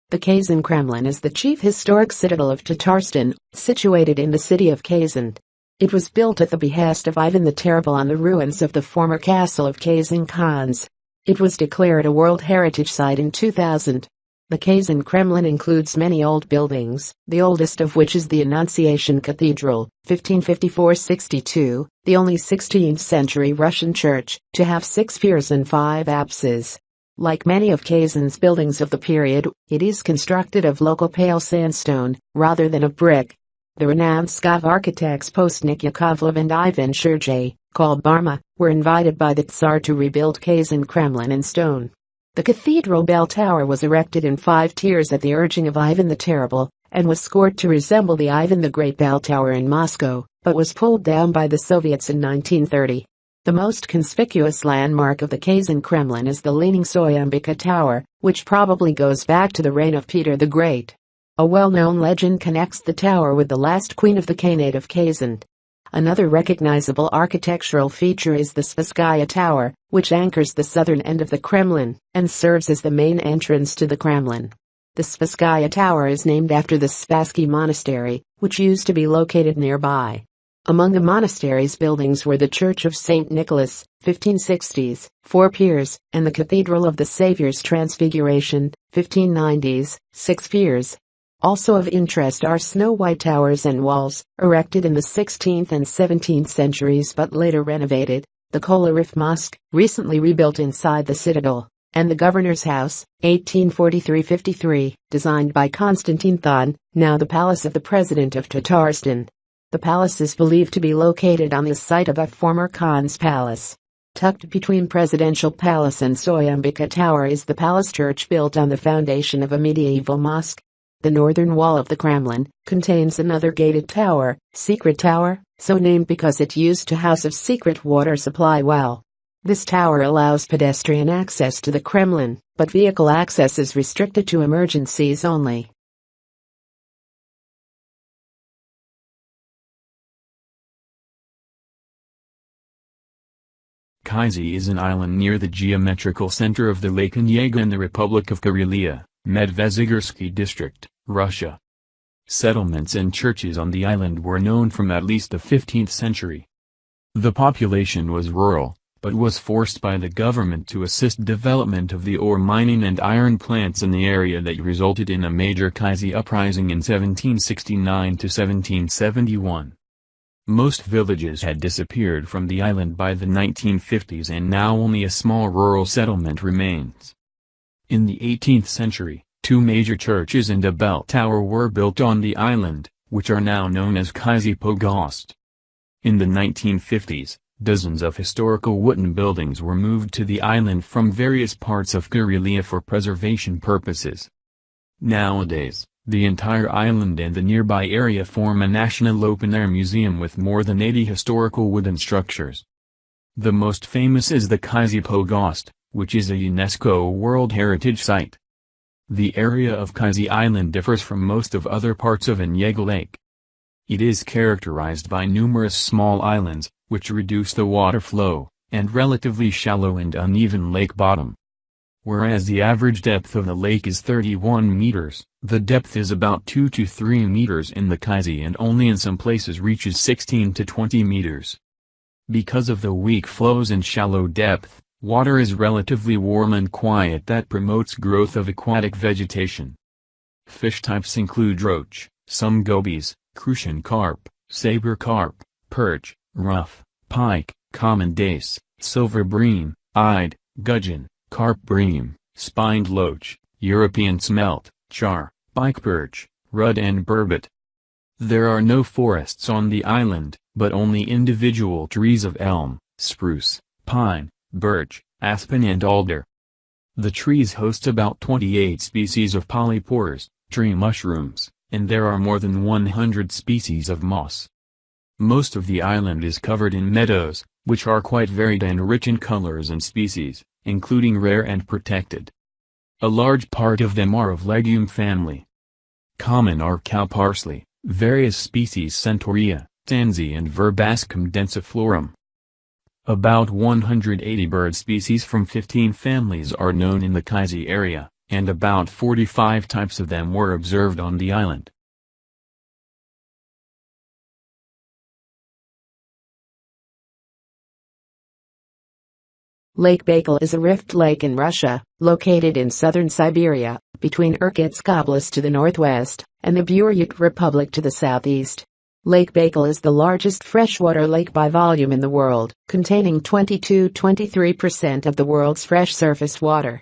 The Kazan Kremlin is the chief historic citadel of Tatarstan, situated in the city of Kazan. It was built at the behest of Ivan the Terrible on the ruins of the former castle of Kazan Khans. It was declared a World Heritage Site in 2000. The Kazan Kremlin includes many old buildings, the oldest of which is the Annunciation Cathedral, 1554-62, the only 16th-century Russian church to have 6 piers and 5 apses. Like many of Kazan's buildings of the period, it is constructed of local pale sandstone, rather than of brick. The renowned Skav architects Postnik Yakovlev and Ivan Shurjay, called Barma, were invited by the Tsar to rebuild Kazan Kremlin in stone. The cathedral bell tower was erected in 5 tiers at the urging of Ivan the Terrible, and was scored to resemble the Ivan the Great bell tower in Moscow, but was pulled down by the Soviets in 1930. The most conspicuous landmark of the Kazan Kremlin is the Leaning Soyambika Tower, which probably goes back to the reign of Peter the Great. A well-known legend connects the tower with the last queen of the Khanate of Kazan. Another recognizable architectural feature is the Spasskaya Tower, which anchors the southern end of the Kremlin, and serves as the main entrance to the Kremlin. The Spasskaya Tower is named after the Spassky Monastery, which used to be located nearby. Among the monastery's buildings were the Church of St. Nicholas, 1560s, 4 piers, and the Cathedral of the Saviour's Transfiguration, 1590s, 6 piers. Also of interest are snow-white towers and walls, erected in the 16th and 17th centuries but later renovated, the Kolarif Mosque, recently rebuilt inside the citadel, and the Governor's House, 1843-53, designed by Konstantin Thon, now the Palace of the President of Tatarstan. The palace is believed to be located on the site of a former Khan's palace. Tucked between Presidential Palace and Soyambika Tower is the palace church built on the foundation of a medieval mosque. The northern wall of the Kremlin contains another gated tower, Secret Tower, so named because it used to house a secret water supply well. This tower allows pedestrian access to the Kremlin, but vehicle access is restricted to emergencies only. Kizhi is an island near the geometrical center of the Lake Onega in the Republic of Karelia, Medvezigorsky District, Russia. Settlements and churches on the island were known from at least the 15th century. The population was rural, but was forced by the government to assist development of the ore mining and iron plants in the area that resulted in a major Kizhi uprising in 1769 to 1771. Most villages had disappeared from the island by the 1950s and now only a small rural settlement remains. In the 18th century, 2 major churches and a bell tower were built on the island, which are now known as Kizhi Pogost. In the 1950s, dozens of historical wooden buildings were moved to the island from various parts of Karelia for preservation purposes. Nowadays, the entire island and the nearby area form a national open-air museum with more than 80 historical wooden structures. The most famous is the Kizhi Pogost, which is a UNESCO World Heritage Site. The area of Kizhi Island differs from most of other parts of Onega Lake. It is characterized by numerous small islands, which reduce the water flow, and relatively shallow and uneven lake bottom. Whereas the average depth of the lake is 31 meters, the depth is about 2 to 3 meters in the Kizhi and only in some places reaches 16 to 20 meters. Because of the weak flows and shallow depth, water is relatively warm and quiet that promotes growth of aquatic vegetation. Fish types include roach, some gobies, crucian carp, saber carp, perch, ruff, pike, common dace, silver bream, eyed, gudgeon, carp bream, spined loach, European smelt, char, pike perch, rudd and burbot. There are no forests on the island, but only individual trees of elm, spruce, pine, birch, aspen and alder. The trees host about 28 species of polypores, tree mushrooms, and there are more than 100 species of moss. Most of the island is covered in meadows, which are quite varied and rich in colors and species, including rare and protected. A large part of them are of legume family. Common are cow parsley, various species Centaurea, tansy and Verbascum densiflorum. About 180 bird species from 15 families are known in the Kizhi area, and about 45 types of them were observed on the island. Lake Baikal is a rift lake in Russia, located in southern Siberia, between Irkutsk Oblast to the northwest, and the Buryat Republic to the southeast. Lake Baikal is the largest freshwater lake by volume in the world, containing 22–23% of the world's fresh surface water.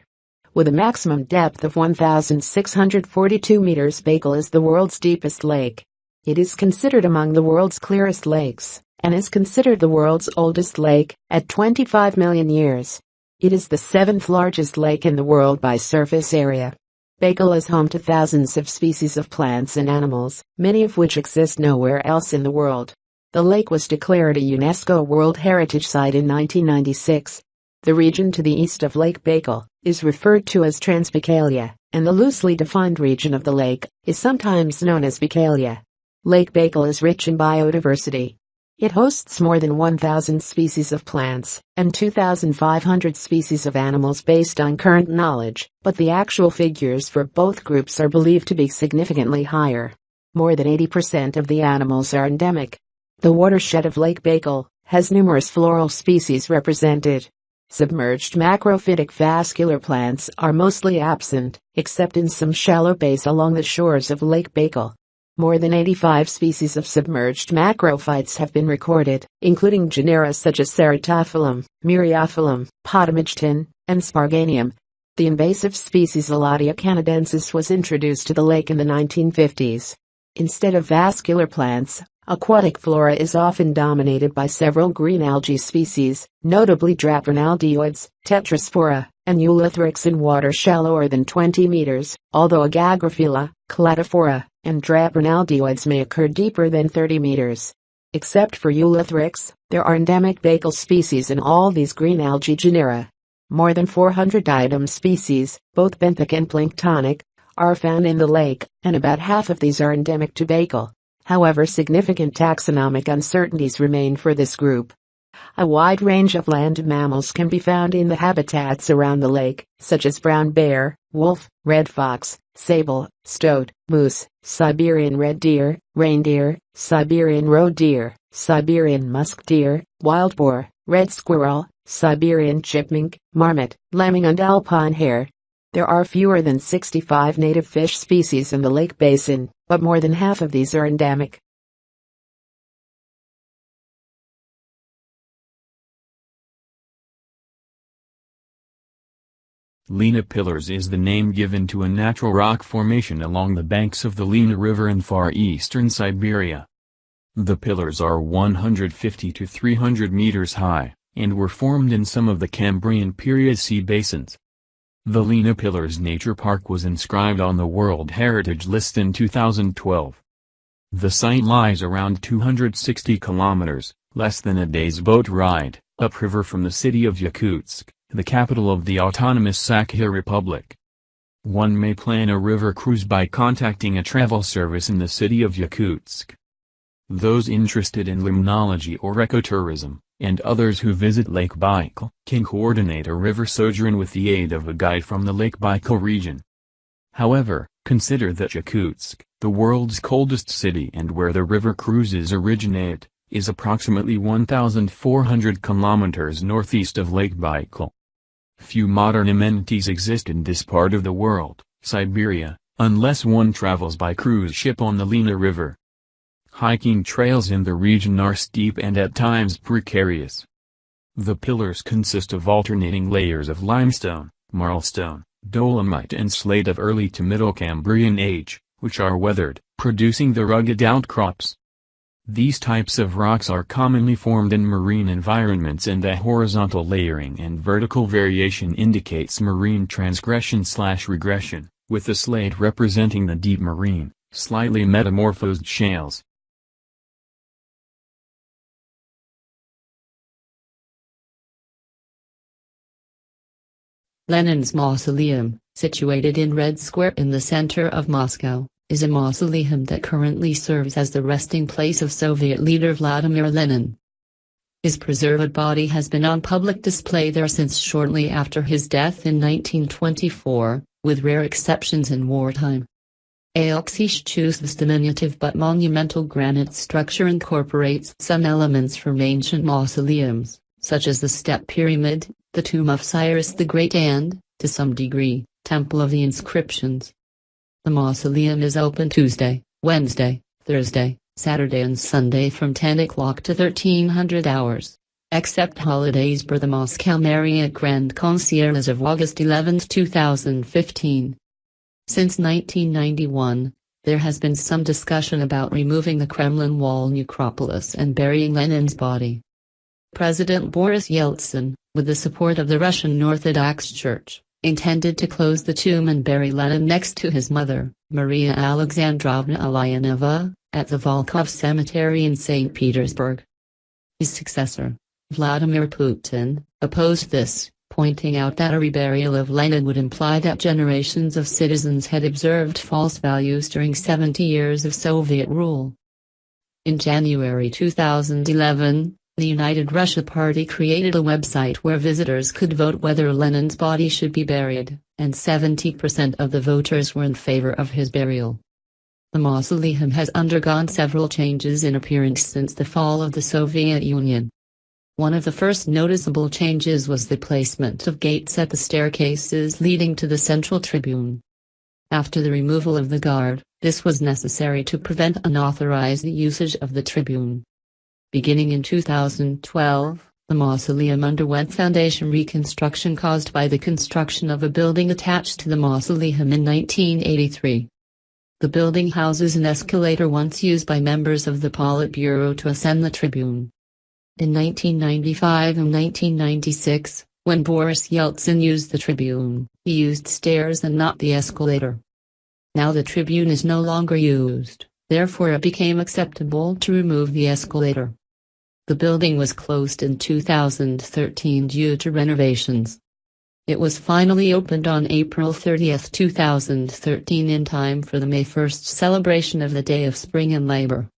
With a maximum depth of 1,642 meters, Baikal is the world's deepest lake. It is considered among the world's clearest lakes, and is considered the world's oldest lake, at 25 million years. It is the seventh largest lake in the world by surface area. Baikal is home to thousands of species of plants and animals, many of which exist nowhere else in the world. The lake was declared a UNESCO World Heritage Site in 1996. The region to the east of Lake Baikal is referred to as Transbaikalia, and the loosely defined region of the lake is sometimes known as Baikalia. Lake Baikal is rich in biodiversity. It hosts more than 1,000 species of plants and 2,500 species of animals based on current knowledge, but the actual figures for both groups are believed to be significantly higher. More than 80% of the animals are endemic. The watershed of Lake Baikal has numerous floral species represented. Submerged macrophytic vascular plants are mostly absent, except in some shallow bays along the shores of Lake Baikal. More than 85 species of submerged macrophytes have been recorded, including genera such as Ceratophyllum, Myriophyllum, Potamigton, and Sparganium. The invasive species Elatia canadensis was introduced to the lake in the 1950s. Instead of vascular plants, aquatic flora is often dominated by several green algae species, notably Drapernaldioids, Tetraspora, and Eulothrix in water shallower than 20 meters, although Agagrophila, Cladophora, and Drapernaldioids may occur deeper than 30 meters. Except for Eulothrix, there are endemic Baikal species in all these green algae genera. More than 400 diadem species, both benthic and planktonic, are found in the lake, and about half of these are endemic to Baikal. However, significant taxonomic uncertainties remain for this group. A wide range of land mammals can be found in the habitats around the lake, such as brown bear, wolf, red fox, sable, stoat, moose, Siberian red deer, reindeer, Siberian roe deer, Siberian musk deer, wild boar, red squirrel, Siberian chipmunk, marmot, lemming and alpine hare. There are fewer than 65 native fish species in the lake basin, but more than half of these are endemic. Lena Pillars is the name given to a natural rock formation along the banks of the Lena River in far eastern Siberia. The pillars are 150 to 300 meters high, and were formed in some of the Cambrian period sea basins. The Lena Pillars Nature Park was inscribed on the World Heritage List in 2012. The site lies around 260 kilometers, less than a day's boat ride, upriver from the city of Yakutsk, the capital of the autonomous Sakha Republic. One may plan a river cruise by contacting a travel service in the city of Yakutsk. Those interested in limnology or ecotourism, and others who visit Lake Baikal, can coordinate a river sojourn with the aid of a guide from the Lake Baikal region. However, consider that Yakutsk, the world's coldest city and where the river cruises originate, is approximately 1,400 kilometers northeast of Lake Baikal. Few modern amenities exist in this part of the world, Siberia, unless one travels by cruise ship on the Lena River. Hiking trails in the region are steep and at times precarious. The pillars consist of alternating layers of limestone, marlstone, dolomite and slate of early to middle Cambrian age, which are weathered, producing the rugged outcrops. These types of rocks are commonly formed in marine environments, and the horizontal layering and vertical variation indicates marine transgression/regression, with the slate representing the deep marine, slightly metamorphosed shales. Lenin's Mausoleum, situated in Red Square in the center of Moscow, is a mausoleum that currently serves as the resting place of Soviet leader Vladimir Lenin. His preserved body has been on public display there since shortly after his death in 1924, with rare exceptions in wartime. This diminutive but monumental granite structure incorporates some elements from ancient mausoleums, such as the step pyramid, the tomb of Cyrus the Great and, to some degree, Temple of the Inscriptions. The mausoleum is open Tuesday, Wednesday, Thursday, Saturday and Sunday from 10 o'clock to 1300 hours, except holidays per the Moscow Marriott Grand Concierge as of August 11, 2015. Since 1991, there has been some discussion about removing the Kremlin wall necropolis and burying Lenin's body. President Boris Yeltsin, with the support of the Russian Orthodox Church, intended to close the tomb and bury Lenin next to his mother, Maria Alexandrovna Ulyanova, at the Volkov Cemetery in St. Petersburg. His successor, Vladimir Putin, opposed this, pointing out that a reburial of Lenin would imply that generations of citizens had observed false values during 70 years of Soviet rule. In January 2011, the United Russia Party created a website where visitors could vote whether Lenin's body should be buried, and 70% of the voters were in favor of his burial. The mausoleum has undergone several changes in appearance since the fall of the Soviet Union. One of the first noticeable changes was the placement of gates at the staircases leading to the central tribune. After the removal of the guard, this was necessary to prevent unauthorized usage of the tribune. Beginning in 2012, the mausoleum underwent foundation reconstruction caused by the construction of a building attached to the mausoleum in 1983. The building houses an escalator once used by members of the Politburo to ascend the tribune. In 1995 and 1996, when Boris Yeltsin used the tribune, he used stairs and not the escalator. Now the tribune is no longer used, therefore it became acceptable to remove the escalator. The building was closed in 2013 due to renovations. It was finally opened on April 30, 2013 in time for the May 1 celebration of the Day of Spring and Labor.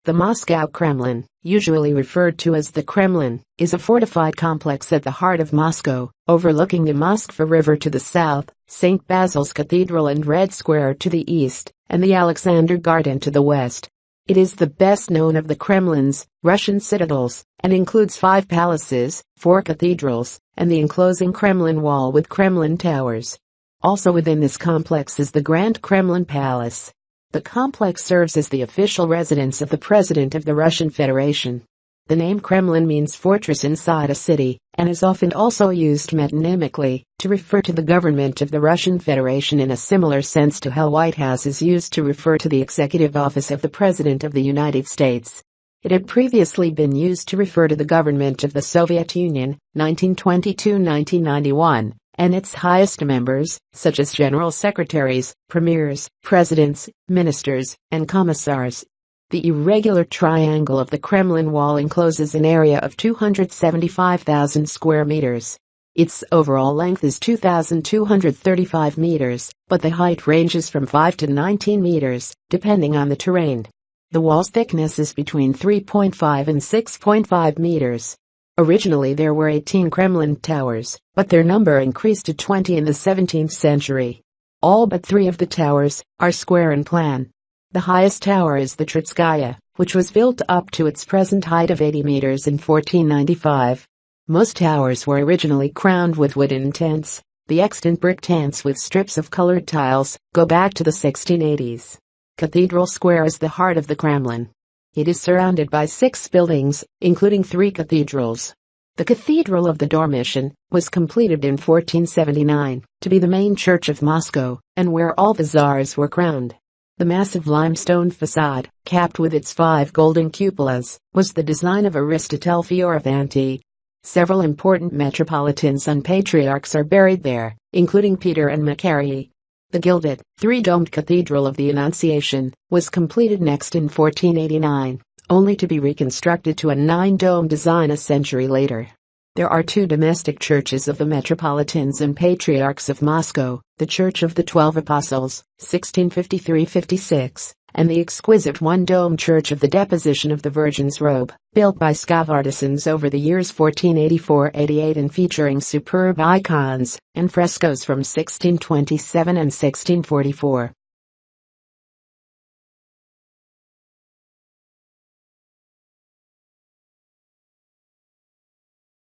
The Moscow Kremlin, usually referred to as the Kremlin, is a fortified complex at the heart of Moscow, overlooking the Moskva River to the south, St. Basil's Cathedral and Red Square to the east, and the Alexander Garden to the west. It is the best known of the Kremlin's Russian citadels, and includes 5 palaces, 4 cathedrals, and the enclosing Kremlin Wall with Kremlin towers. Also within this complex is the Grand Kremlin Palace. The complex serves as the official residence of the President of the Russian Federation. The name Kremlin means fortress inside a city, and is often also used metonymically to refer to the government of the Russian Federation in a similar sense to how White House is used to refer to the executive office of the President of the United States. It had previously been used to refer to the government of the Soviet Union, 1922-1991. And its highest members, such as general secretaries, premiers, presidents, ministers, and commissars. The irregular triangle of the Kremlin Wall encloses an area of 275,000 square meters. Its overall length is 2,235 meters, but the height ranges from 5 to 19 meters, depending on the terrain. The wall's thickness is between 3.5 and 6.5 meters. Originally there were 18 Kremlin towers, but their number increased to 20 in the 17th century. All but 3 of the towers are square in plan. The highest tower is the Trutskaya, which was built up to its present height of 80 meters in 1495. Most towers were originally crowned with wooden tents. The extant brick tents with strips of colored tiles go back to the 1680s. Cathedral Square is the heart of the Kremlin. It is surrounded by 6 buildings, including 3 cathedrals. The Cathedral of the Dormition was completed in 1479 to be the main church of Moscow, and where all the czars were crowned. The massive limestone facade, capped with its 5 golden cupolas, was the design of Aristotle Fioravanti. Several important metropolitans and patriarchs are buried there, including Peter and Macarius. The gilded, 3-domed Cathedral of the Annunciation was completed next in 1489, only to be reconstructed to a 9-dome design a century later. There are 2 domestic churches of the metropolitans and patriarchs of Moscow, the Church of the 12 Apostles, 1653-56, and the exquisite one-dome Church of the Deposition of the Virgin's Robe, built by Scotch artisans over the years 1484-88 and featuring superb icons and frescoes from 1627 and 1644.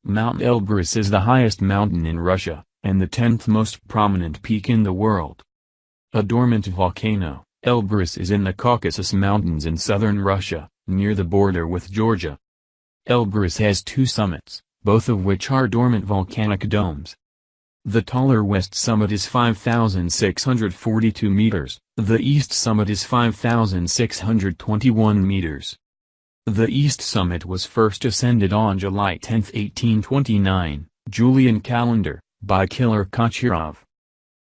Mount Elbrus is the highest mountain in Russia, and the 10th most prominent peak in the world. A dormant volcano, Elbrus is in the Caucasus Mountains in southern Russia, near the border with Georgia. Elbrus has two summits, both of which are dormant volcanic domes. The taller west summit is 5,642 meters, the east summit is 5,621 meters. The east summit was first ascended on July 10, 1829, Julian calendar, by Killer Kochirov.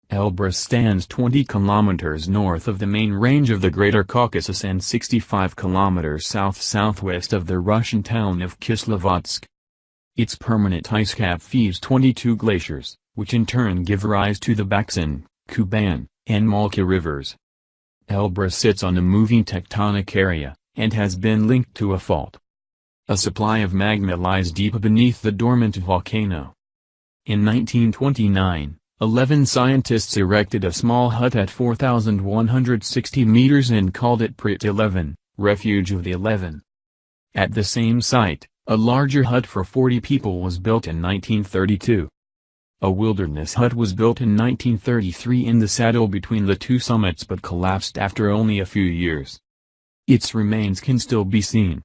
Elbrus stands 20 kilometers north of the main range of the Greater Caucasus and 65 kilometers south-southwest of the Russian town of Kislovodsk. Its permanent ice cap feeds 22 glaciers, which in turn give rise to the Baksan, Kuban, and Malka rivers. Elbrus sits on a moving tectonic area, and has been linked to a fault. A supply of magma lies deep beneath the dormant volcano. In 1929, 11 scientists erected a small hut at 4,160 meters and called it Prit 11, Refuge of the 11. At the same site, a larger hut for 40 people was built in 1932. A wilderness hut was built in 1933 in the saddle between the two summits but collapsed after only a few years. Its remains can still be seen.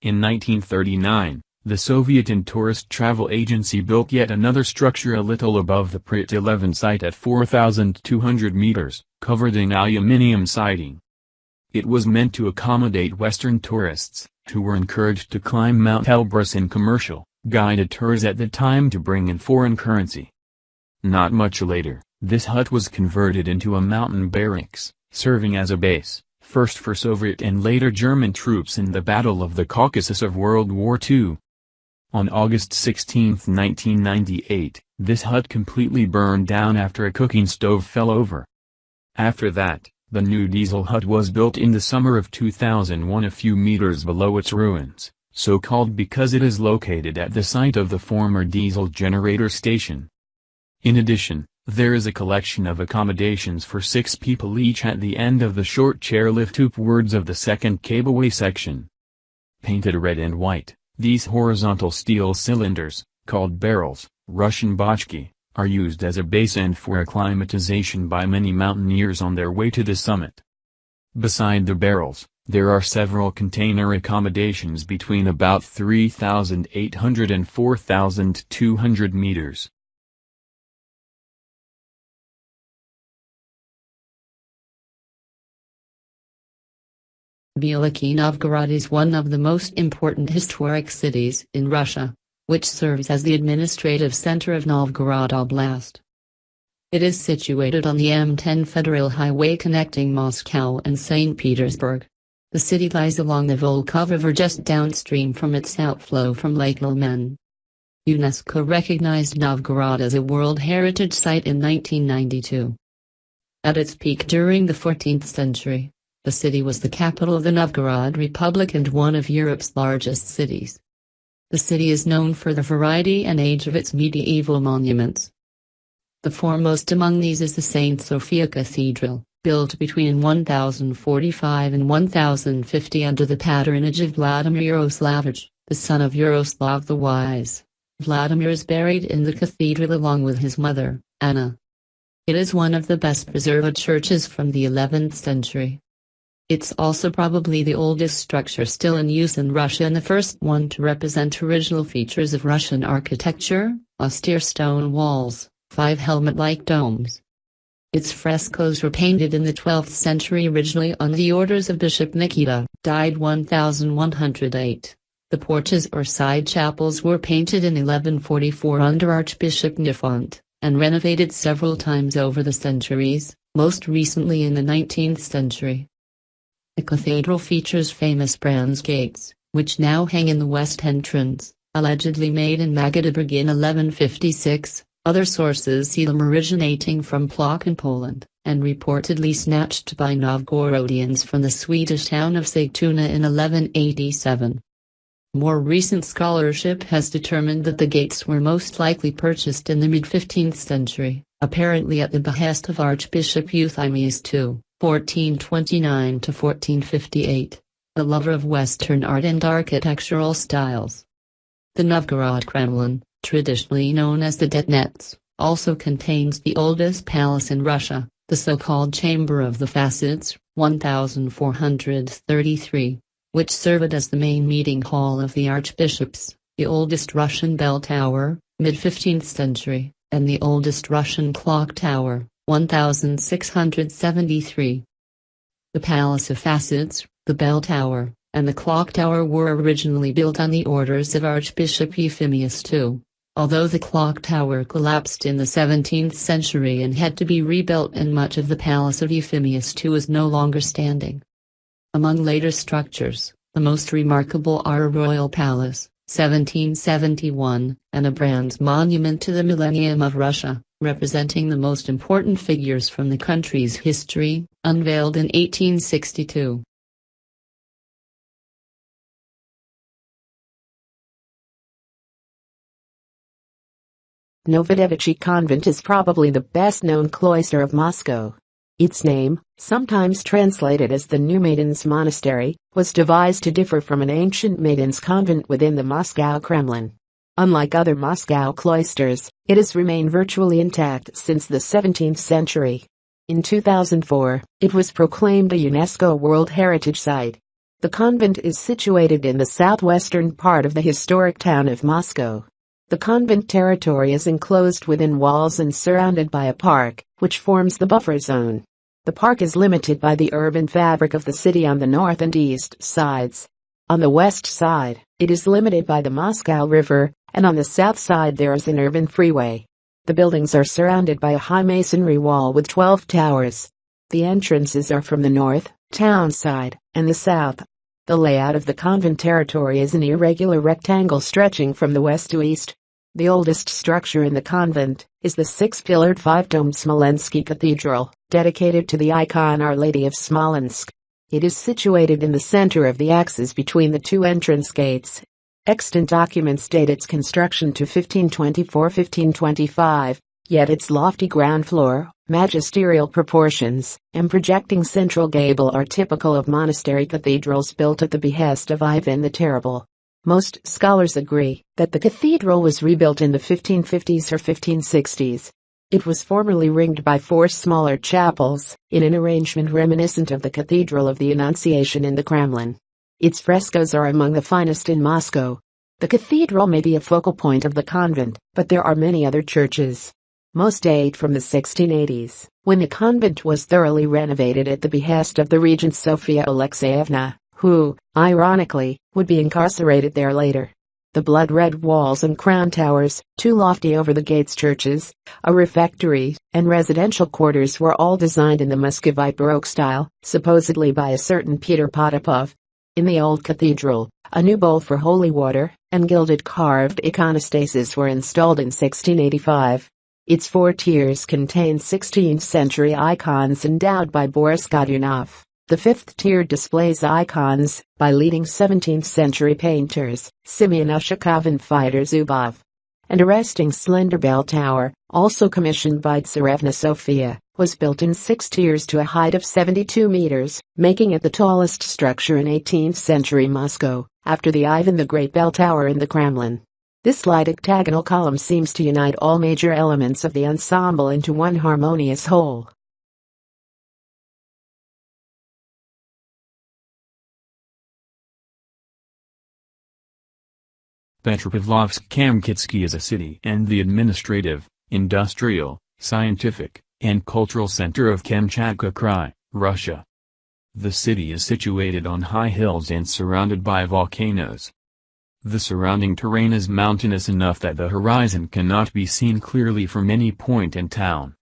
In 1939, the Soviet and tourist travel agency built yet another structure a little above the Prit 11 site at 4,200 meters, covered in aluminium siding. It was meant to accommodate Western tourists, who were encouraged to climb Mount Elbrus in commercial, guided tours at the time to bring in foreign currency. Not much later, this hut was converted into a mountain barracks, serving as a base, first for Soviet and later German troops in the Battle of the Caucasus of World War II. On August 16, 1998, this hut completely burned down after a cooking stove fell over. After that, the new diesel hut was built in the summer of 2001 a few meters below its ruins, so called because it is located at the site of the former diesel generator station. In addition, there is a collection of accommodations for 6 people each at the end of the short chairlift upwards of the second cableway section. Painted red and white, these horizontal steel cylinders, called barrels, Russian bachki, are used as a base and for acclimatization by many mountaineers on their way to the summit. Beside the barrels, there are several container accommodations between about 3,800 and 4,200 meters. Veliky Novgorod is one of the most important historic cities in Russia, which serves as the administrative center of Novgorod Oblast. It is situated on the M10 federal highway connecting Moscow and St. Petersburg. The city lies along the Volga River just downstream from its outflow from Lake Lenin. UNESCO recognized Novgorod as a World Heritage Site in 1992. At its peak during the 14th century, the city was the capital of the Novgorod Republic and one of Europe's largest cities. The city is known for the variety and age of its medieval monuments. The foremost among these is the St. Sophia Cathedral, built between 1045 and 1050 under the patronage of Vladimir Yaroslavich, the son of Yaroslav the Wise. Vladimir is buried in the cathedral along with his mother, Anna. It is one of the best preserved churches from the 11th century. It's also probably the oldest structure still in use in Russia and the first one to represent original features of Russian architecture: austere stone walls, 5 helmet-like domes. Its frescoes were painted in the 12th century originally on the orders of Bishop Nikita, died 1108. The porches or side chapels were painted in 1144 under Archbishop Nifont, and renovated several times over the centuries, most recently in the 19th century. The cathedral features famous bronze gates, which now hang in the west entrance, allegedly made in Magdeburg in 1156. Other sources see them originating from Plock in Poland. and reportedly snatched by Novgorodians from the Swedish town of Sigtuna in 1187. More recent scholarship has determined that the gates were most likely purchased in the mid-15th century, apparently at the behest of Archbishop Euthymius II, 1429–1458, a lover of Western art and architectural styles. The Novgorod Kremlin, traditionally known as the Detnets, also contains the oldest palace in Russia, the so-called Chamber of the Facets, 1433, which served as the main meeting hall of the archbishops, the oldest Russian bell tower, mid-15th century, and the oldest Russian clock tower, 1673. The Palace of Facets, the bell tower, and the clock tower were originally built on the orders of Archbishop Euphemius II, although the clock tower collapsed in the 17th century and had to be rebuilt, and much of the Palace of Euphemius II is no longer standing. Among later structures, the most remarkable are a royal palace, 1771, and a bronze monument to the Millennium of Russia, representing the most important figures from the country's history, unveiled in 1862. Novodevichy Convent is probably the best-known cloister of Moscow. Its name, sometimes translated as the New Maidens' Monastery, was devised to differ from an ancient maidens' convent within the Moscow Kremlin. Unlike other Moscow cloisters, it has remained virtually intact since the 17th century. In 2004, it was proclaimed a UNESCO World Heritage Site. The convent is situated in the southwestern part of the historic town of Moscow. The convent territory is enclosed within walls and surrounded by a park, which forms the buffer zone. The park is limited by the urban fabric of the city on the north and east sides. On the west side, it is limited by the Moscow River, and on the south side there is an urban freeway. The buildings are surrounded by a high masonry wall with 12 towers. The entrances are from the north, town side, and the south. The layout of the convent territory is an irregular rectangle stretching from the west to east. The oldest structure in the convent is the six-pillared five-domed Smolensky Cathedral, dedicated to the icon Our Lady of Smolensk. It is situated in the center of the axis between the two entrance gates. Extant documents date its construction to 1524–1525, yet its lofty ground floor, magisterial proportions, and projecting central gable are typical of monastery cathedrals built at the behest of Ivan the Terrible. Most scholars agree that the cathedral was rebuilt in the 1550s or 1560s. It was formerly ringed by four smaller chapels, in an arrangement reminiscent of the Cathedral of the Annunciation in the Kremlin. Its frescoes are among the finest in Moscow. The cathedral may be a focal point of the convent, but there are many other churches. Most date from the 1680s, when the convent was thoroughly renovated at the behest of the regent Sophia Alexeyevna, who, ironically, would be incarcerated there later. The blood-red walls and crown towers, two lofty over the gates churches, a refectory, and residential quarters were all designed in the Muscovite Baroque style, supposedly by a certain Peter Potapov. In the old cathedral, a new bowl for holy water, and gilded carved iconostases were installed in 1685. Its four tiers contain 16th-century icons endowed by Boris Godunov. The fifth tier displays icons by leading 17th-century painters, Simeon Ushakov and Fyodor Zubov. And a resting slender bell tower, also commissioned by Tsarevna Sophia, was built in 6 tiers to a height of 72 meters, making it the tallest structure in 18th-century Moscow, after the Ivan the Great bell tower in the Kremlin. This light octagonal column seems to unite all major elements of the ensemble into one harmonious whole. Pertopavlovsk-Kamchatsky is a city and the administrative, industrial, scientific, and cultural center of Kamchatka Krai, Russia. The city is situated on high hills and surrounded by volcanoes. The surrounding terrain is mountainous enough that the horizon cannot be seen clearly from any point in town.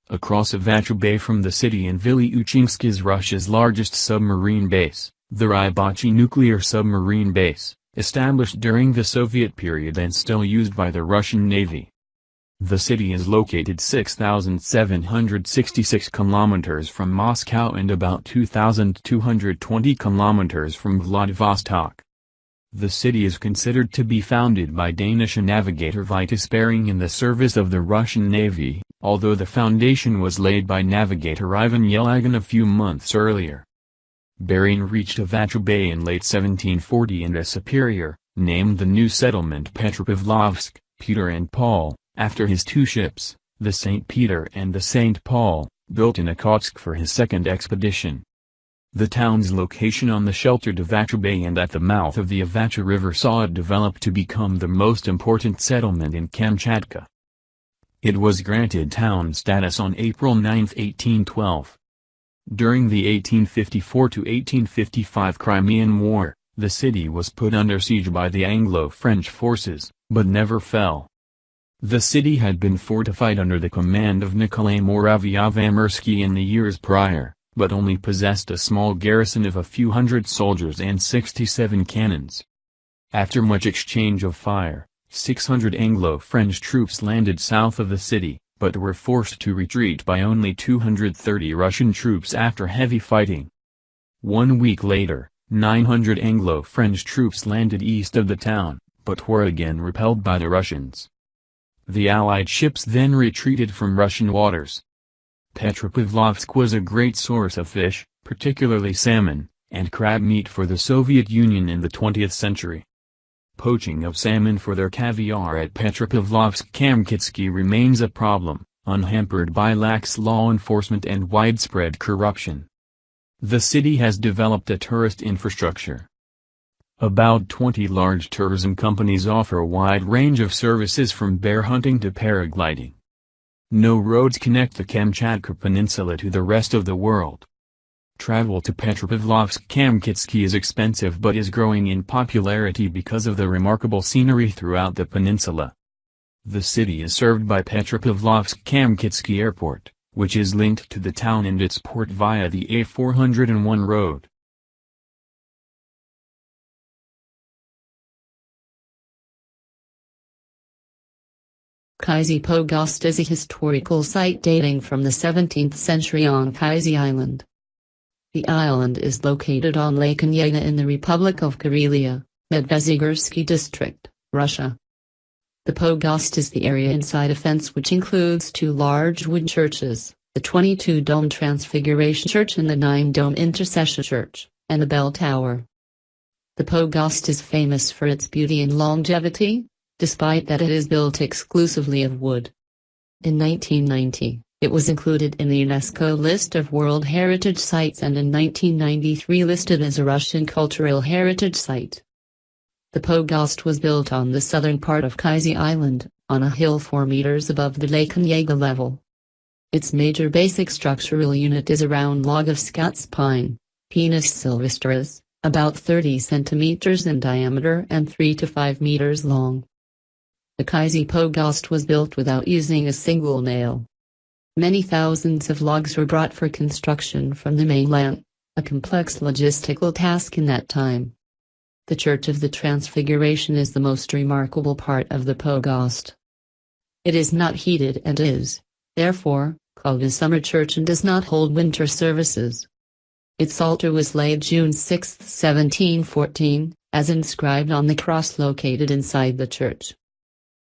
Across Avacha Bay from the city in Viliuchinsk is Russia's largest submarine base, the Rybachi nuclear submarine base, established during the Soviet period and still used by the Russian Navy. The city is located 6,766 kilometers from Moscow and about 2,220 kilometers from Vladivostok. The city is considered to be founded by Danish navigator Vitus Bering in the service of the Russian Navy, although the foundation was laid by navigator Ivan Yelagin a few months earlier. Bering reached Avacha Bay in late 1740 and a superior, named the new settlement Petropavlovsk, Peter and Paul, after his two ships, the St. Peter and the St. Paul, built in Okhotsk for his second expedition. The town's location on the sheltered Avacha Bay and at the mouth of the Avacha River saw it develop to become the most important settlement in Kamchatka. It was granted town status on April 9, 1812. During the 1854–1855 Crimean War, the city was put under siege by the Anglo-French forces, but never fell. The city had been fortified under the command of Nikolai Muravyov-Amursky in the years prior, but only possessed a small garrison of a few hundred soldiers and 67 cannons. After much exchange of fire, 600 Anglo-French troops landed south of the city, but were forced to retreat by only 230 Russian troops after heavy fighting. 1 week later, 900 Anglo-French troops landed east of the town, but were again repelled by the Russians. The Allied ships then retreated from Russian waters. Petropavlovsk was a great source of fish, particularly salmon, and crab meat for the Soviet Union in the 20th century. Poaching of salmon for their caviar at Petropavlovsk-Kamchatsky remains a problem, unhampered by lax law enforcement and widespread corruption. The city has developed a tourist infrastructure. About 20 large tourism companies offer a wide range of services from bear hunting to paragliding. No roads connect the Kamchatka Peninsula to the rest of the world. Travel to Petropavlovsk-Kamchatsky is expensive but is growing in popularity because of the remarkable scenery throughout the peninsula. The city is served by Petropavlovsk-Kamchatsky Airport, which is linked to the town and its port via the A401 road. Kizhi Pogost is a historical site dating from the 17th century on Kizhi Island. The island is located on Lake Onega in the Republic of Karelia, Medvezigorsky district, Russia. The Pogost is the area inside a fence which includes two large wooden churches, the 22-dome Transfiguration Church and the 9-dome Intercession Church, and the bell tower. The Pogost is famous for its beauty and longevity, despite that it is built exclusively of wood. In 1990, it was included in the UNESCO list of World Heritage Sites and in 1993 listed as a Russian Cultural Heritage Site. The Pogost was built on the southern part of Kizhi Island, on a hill 4 meters above the Lake Onega level. Its major basic structural unit is a round log of Scots pine, Pinus sylvestris, about 30 centimeters in diameter and 3 to 5 meters long. The Kizhi Pogost was built without using a single nail. Many thousands of logs were brought for construction from the mainland, a complex logistical task in that time. The Church of the Transfiguration is the most remarkable part of the Pogost. It is not heated and is, therefore, called a summer church and does not hold winter services. Its altar was laid June 6, 1714, as inscribed on the cross located inside the church.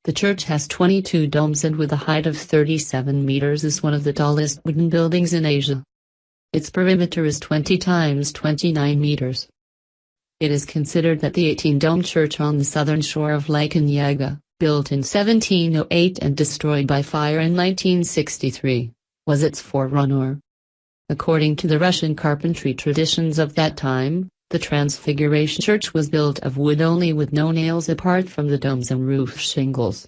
The church has 22 domes and with a height of 37 meters is one of the tallest wooden buildings in Asia. Its perimeter is 20 times 29 meters. It is considered that the 18-dome church on the southern shore of Lake Onega, built in 1708 and destroyed by fire in 1963, was its forerunner. According to the Russian carpentry traditions of that time, the Transfiguration Church was built of wood only with no nails apart from the domes and roof shingles.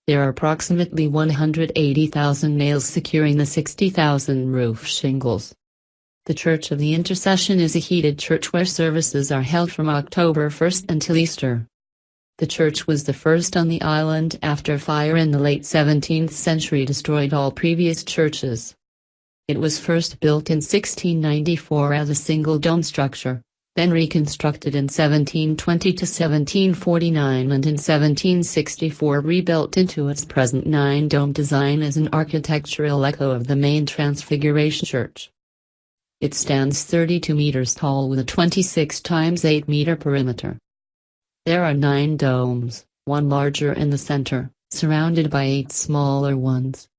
There are approximately 180,000 nails securing the 60,000 roof shingles. The Church of the Intercession is a heated church where services are held from October 1st until Easter. The church was the first on the island after fire in the late 17th century destroyed all previous churches. It was first built in 1694 as a single dome structure, then reconstructed in 1720 to 1749 and in 1764 rebuilt into its present nine-dome design as an architectural echo of the main Transfiguration Church. It stands 32 meters tall with a 26 times 8 meter perimeter. There are 9 domes, one larger in the center, surrounded by 8 smaller ones.